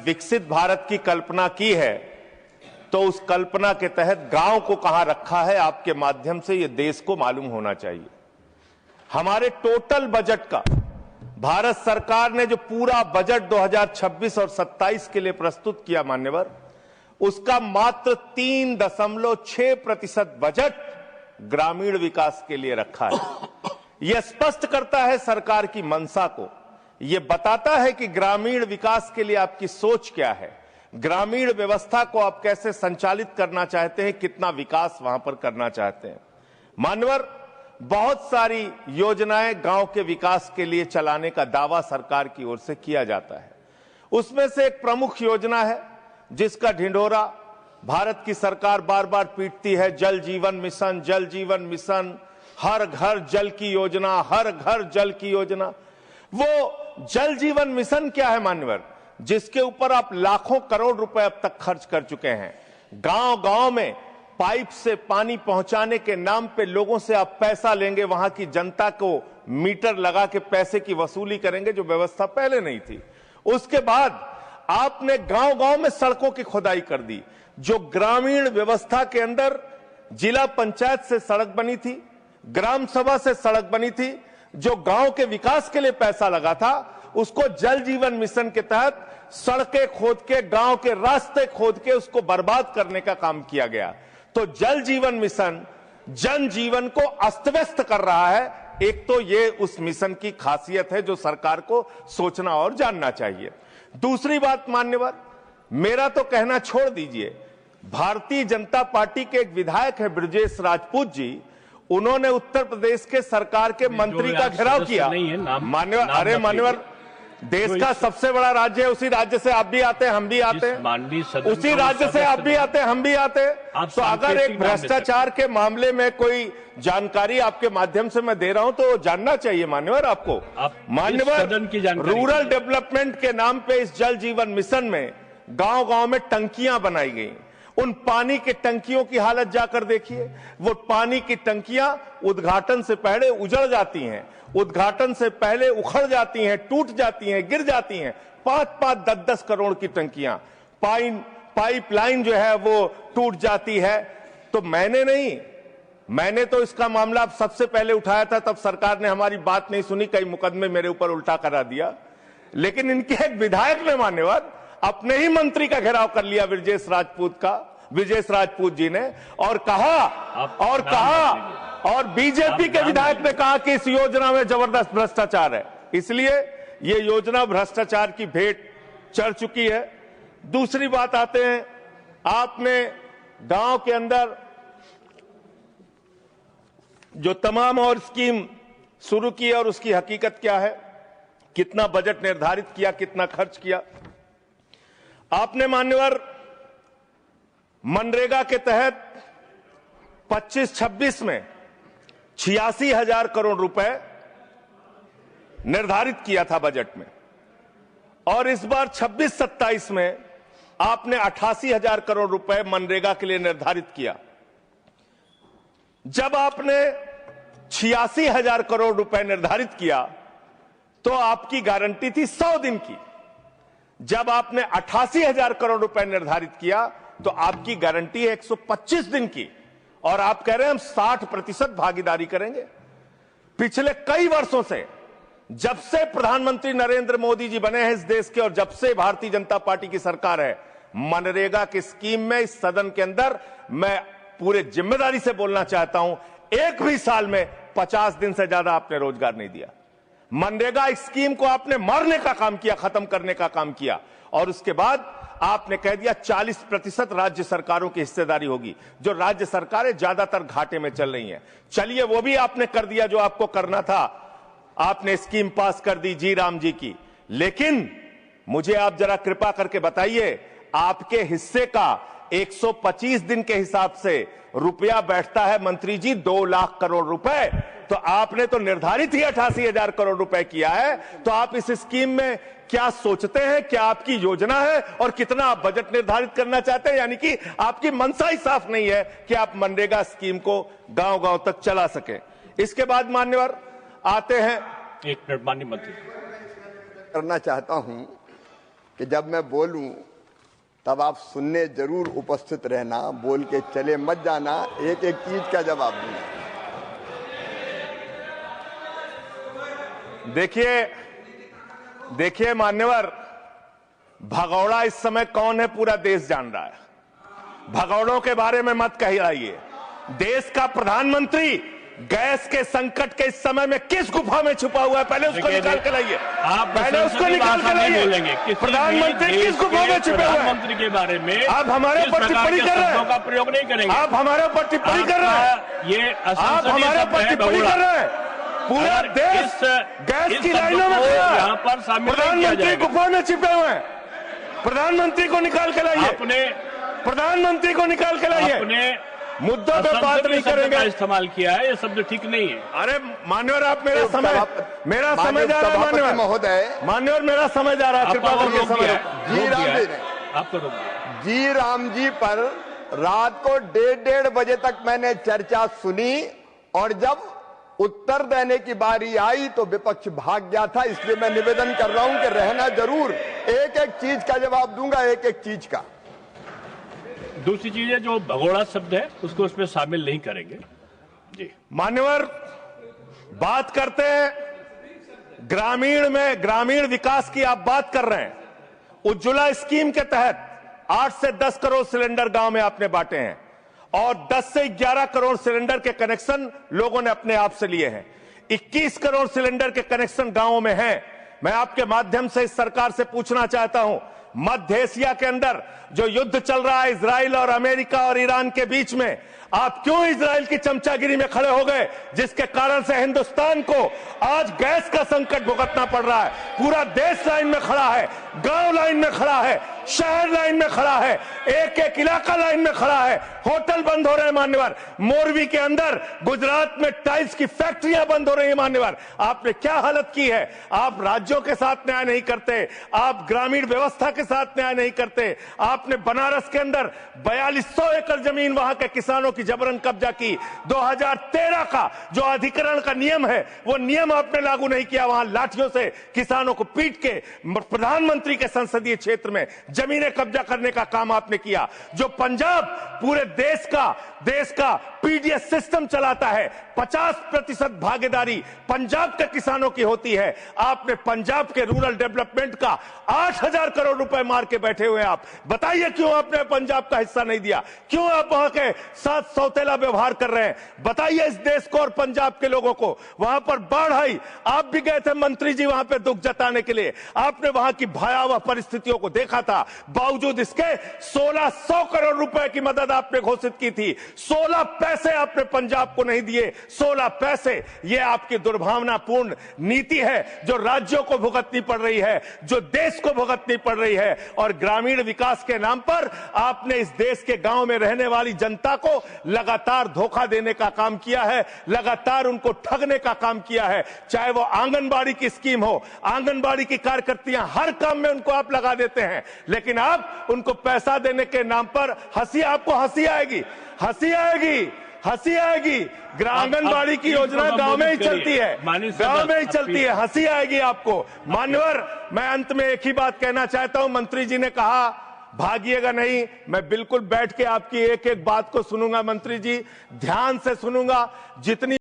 विकसित भारत की कल्पना की है तो उस कल्पना के तहत गांव को कहां रखा है, आपके माध्यम से यह देश को मालूम होना चाहिए। हमारे टोटल बजट का भारत सरकार ने जो पूरा बजट 2026 और 27 के लिए प्रस्तुत किया मान्यवर, उसका मात्र 3.6% बजट ग्रामीण विकास के लिए रखा है। यह स्पष्ट करता है सरकार की मंशा को, यह बताता है कि ग्रामीण विकास के लिए आपकी सोच क्या है, ग्रामीण व्यवस्था को आप कैसे संचालित करना चाहते हैं, कितना विकास वहां पर करना चाहते हैं। मान्यवर, बहुत सारी योजनाएं गांव के विकास के लिए चलाने का दावा सरकार की ओर से किया जाता है। उसमें से एक प्रमुख योजना है जिसका ढिंढोरा भारत की सरकार बार बार पीटती है, जल जीवन मिशन, जल जीवन मिशन, हर घर जल की योजना, हर घर जल की योजना। वो जल जीवन मिशन क्या है मान्यवर, जिसके ऊपर आप लाखों करोड़ रुपए अब तक खर्च कर चुके हैं। गांव गांव में पाइप से पानी पहुंचाने के नाम पे लोगों से आप पैसा लेंगे, वहां की जनता को मीटर लगा के पैसे की वसूली करेंगे, जो व्यवस्था पहले नहीं थी। उसके बाद आपने गांव गांव में सड़कों की खुदाई कर दी। जो ग्रामीण व्यवस्था के अंदर जिला पंचायत से सड़क बनी थी, ग्राम सभा से सड़क बनी थी, जो गांव के विकास के लिए पैसा लगा था, उसको जल जीवन मिशन के तहत सड़कें खोद के, गांव के रास्ते खोद के उसको बर्बाद करने का काम किया गया। तो जल जीवन मिशन जन जीवन को अस्त व्यस्त कर रहा है। एक तो ये उस मिशन की खासियत है जो सरकार को सोचना और जानना चाहिए। दूसरी बात मान्यवर, मेरा तो कहना छोड़ दीजिए, भारतीय जनता पार्टी के एक विधायक है ब्रजेश राजपूत जी, उन्होंने उत्तर प्रदेश के सरकार के मंत्री का घेराव किया। मान्यवर, अरे मान्यवर, देश का सबसे बड़ा राज्य है, उसी राज्य से आप भी आते हैं, हम भी आते हैं, उसी राज्य से आप भी आते हैं, हम भी आते हैं। तो अगर एक भ्रष्टाचार के मामले में कोई जानकारी आपके माध्यम से मैं दे रहा हूं तो जानना चाहिए मान्यवर आपको। मान्यवर, रूरल डेवलपमेंट के नाम पे इस जल जीवन मिशन में गांव गांव में टंकियां बनाई गई। उन पानी की टंकियों की हालत जाकर देखिए। वो पानी की टंकियां उद्घाटन से पहले उजड़ जाती हैं, उद्घाटन से पहले उखड़ जाती हैं, टूट जाती हैं, गिर जाती हैं। 5-5, 10-10 करोड़ की टंकियां, पाइपलाइन जो है वो टूट जाती है। तो मैंने तो इसका मामला सबसे पहले उठाया था, तब सरकार ने हमारी बात नहीं सुनी, कई मुकदमे मेरे ऊपर उल्टा करा दिया। लेकिन इनके एक विधायक ने मान्यवर अपने ही मंत्री का घेराव कर लिया, ब्रजेश राजपूत जी ने, और कहा और बीजेपी के विधायक ने कहा कि इस योजना में जबरदस्त भ्रष्टाचार है। इसलिए यह योजना भ्रष्टाचार की भेंट चढ़ चुकी है। दूसरी बात आते हैं, आपने गांव के अंदर जो तमाम और स्कीम शुरू की और उसकी हकीकत क्या है, कितना बजट निर्धारित किया, कितना खर्च किया। आपने मान्यवर मनरेगा के तहत 25-26 में 86,000 करोड़ रुपए निर्धारित किया था बजट में, और इस बार 26-27 में आपने 88,000 करोड़ रुपए मनरेगा के लिए निर्धारित किया। जब आपने 86,000 करोड़ रुपए निर्धारित किया तो आपकी गारंटी थी 100 दिन की। जब आपने 88,000 करोड़ रुपए निर्धारित किया तो आपकी गारंटी है 125 दिन की, और आप कह रहे हैं हम 60% भागीदारी करेंगे। पिछले कई वर्षों से, जब से प्रधानमंत्री नरेंद्र मोदी जी बने हैं इस देश के, और जब से भारतीय जनता पार्टी की सरकार है, मनरेगा की स्कीम में इस सदन के अंदर मैं पूरे जिम्मेदारी से बोलना चाहता हूं, एक भी साल में 50 दिन से ज्यादा आपने रोजगार नहीं दिया। मनरेगा स्कीम को आपने मारने का काम किया, खत्म करने का काम किया, और उसके बाद आपने कह दिया 40% राज्य सरकारों की हिस्सेदारी होगी। जो राज्य सरकारें ज्यादातर घाटे में चल रही हैं, चलिए वो भी आपने कर दिया जो आपको करना था, आपने स्कीम पास कर दी जी राम जी की। लेकिन मुझे आप जरा कृपा करके बताइए, आपके हिस्से का 125 दिन के हिसाब से रुपया बैठता है मंत्री जी 2 लाख करोड़ रुपए, तो आपने तो निर्धारित ही 88,000 करोड़ रुपए किया है। तो आप इस स्कीम में क्या सोचते हैं, क्या आपकी योजना है, और कितना आप बजट निर्धारित करना चाहते हैं? यानी कि आपकी मंशा ही साफ नहीं है कि आप मनरेगा स्कीम को गांव गांव तक चला सके। इसके बाद मान्यवर आते हैं, एक मिनट माननीय मंत्री, करना चाहता हूं कि जब मैं बोलूं तब आप सुनने जरूर उपस्थित रहना, बोल के चले मत जाना, एक एक चीज का जवाब दूंगा। देखिए मान्यवर, भगौड़ा इस समय कौन है पूरा देश जान रहा है। भगौड़ों के बारे में मत कहिए। देश का प्रधानमंत्री गैस के संकट के इस समय में किस गुफा में छुपा हुआ है, पहले उसको निकाल के लाइए। पहले उसको निकाल के लाइए। प्रधानमंत्री किस गुफा में छुपे हुए हैं? प्रधानमंत्री के बारे में आप हमारे ऊपर टिप्पणी कर रहे हैं, का प्रयोग नहीं करेंगे। आप हमारे ऊपर टिप्पणी कर रहे हैं, ये आप हमारे ऊपर टिप्पणी कर रहे हैं। पूरा देश गैस की लाइनों में खड़ा है, यहाँ पर शामिल प्रधानमंत्री गुफा में छिपे हुए हैं। प्रधानमंत्री को निकाल के लाइए, प्रधानमंत्री को निकाल के लाइए। मुद्दों पे बात नहीं करेंगे। इस्तेमाल किया है, ये शब्द ठीक नहीं है। अरे मान्यवर, आप मेरा समय जा रहा है। मान्यवर महोदय, मान्यवर मेरा समय जा रहा है, कृपया करके समय। जी राम जी पर रात को 1:30 बजे तक मैंने चर्चा सुनी और जब उत्तर देने की बारी आई तो विपक्ष भाग गया था। इसलिए मैं निवेदन कर रहा हूं कि रहना जरूर, एक एक चीज का जवाब दूंगा, एक एक चीज का। दूसरी चीज है, जो भगोड़ा शब्द है उसको उसमें शामिल नहीं करेंगे। जी मान्यवर, बात करते हैं ग्रामीण विकास की आप बात कर रहे हैं। उज्ज्वला स्कीम के तहत 8 से 10 करोड़ सिलेंडर गांव में आपने बांटे हैं और 10 से 11 करोड़ सिलेंडर के कनेक्शन लोगों ने अपने आप से लिए हैं। 21 करोड़ सिलेंडर के कनेक्शन गांवों में हैं। मैं आपके माध्यम से इस सरकार से पूछना चाहता हूं, मध्य एशिया के अंदर जो युद्ध चल रहा है इजराइल और अमेरिका और ईरान के बीच में, आप क्यों इजराइल की चमचागिरी में खड़े हो गए, जिसके कारण से हिंदुस्तान को आज गैस का संकट भुगतना पड़ रहा है। पूरा देश लाइन में खड़ा है, गांव लाइन में खड़ा है, शहर लाइन में खड़ा है, एक एक इलाका लाइन में खड़ा है। होटल बंद हो रहे हैं मान्यवर, मोरवी के अंदर गुजरात में टाइल्स की फैक्ट्रियां बंद हो रही है मान्यवर। आपने क्या हालत की है। आप राज्यों के साथ न्याय नहीं करते, आप ग्रामीण व्यवस्था के साथ न्याय नहीं करते। आपने बनारस के अंदर 4200 एकड़ जमीन वहां के किसानों की जबरन कब्जा की। 2013 का जो अधिकरण का नियम है वो नियम आपने लागू नहीं किया। वहां लाठियों से किसानों को पीट के प्रधानमंत्री के संसदीय क्षेत्र में जमीनें कब्जा करने का काम आपने किया। जो पंजाब पूरे देश का पीडीएस सिस्टम चलाता है, 50% भागीदारी पंजाब के किसानों की होती है। आपने पंजाब के रूरल डेवलपमेंट का 8000 करोड़ रुपए मार के बैठे हुए। आप बताइए क्यों आपने पंजाब का हिस्सा नहीं दिया, क्यों आप वहां के साथ सौतेला व्यवहार कर रहे हैं। बताइए इस देश को और पंजाब के लोगों को। वहां पर बाढ़ आई, आप भी गए थे मंत्री जी वहां पे दुख जताने के लिए। आपने वहां की भयावह परिस्थितियों को देखा था, बावजूद इसके 1600 करोड़ रुपए की मदद आपने घोषित की थी। 16 पैसे आपने पंजाब को नहीं दिए, 16 पैसे। यह आपकी दुर्भावनापूर्ण नीति है जो राज्यों को भुगतनी पड़ रही है, जो देश को भुगतनी पड़ रही है। और ग्रामीण विकास के नाम पर आपने इस देश के गांव में रहने वाली जनता को लगातार धोखा देने का काम किया है, लगातार उनको ठगने का काम किया है। चाहे वो आंगनबाड़ी की स्कीम हो, आंगनबाड़ी की कार्यकर्तियां, हर काम में उनको आप लगा देते हैं, लेकिन आप उनको पैसा देने के नाम पर आपको हंसी आएगी, हंसी आएगी, हंसी आएगी। आंगनबाड़ी की योजना गांव में ही चलती है, गांव में ही चलती है, हंसी आएगी आपको। मान्यवर, मैं अंत में एक ही बात कहना चाहता हूं। मंत्री जी ने कहा भागिएगा नहीं, मैं बिल्कुल बैठ के आपकी एक एक बात को सुनूंगा। मंत्री जी, ध्यान से सुनूंगा। जितनी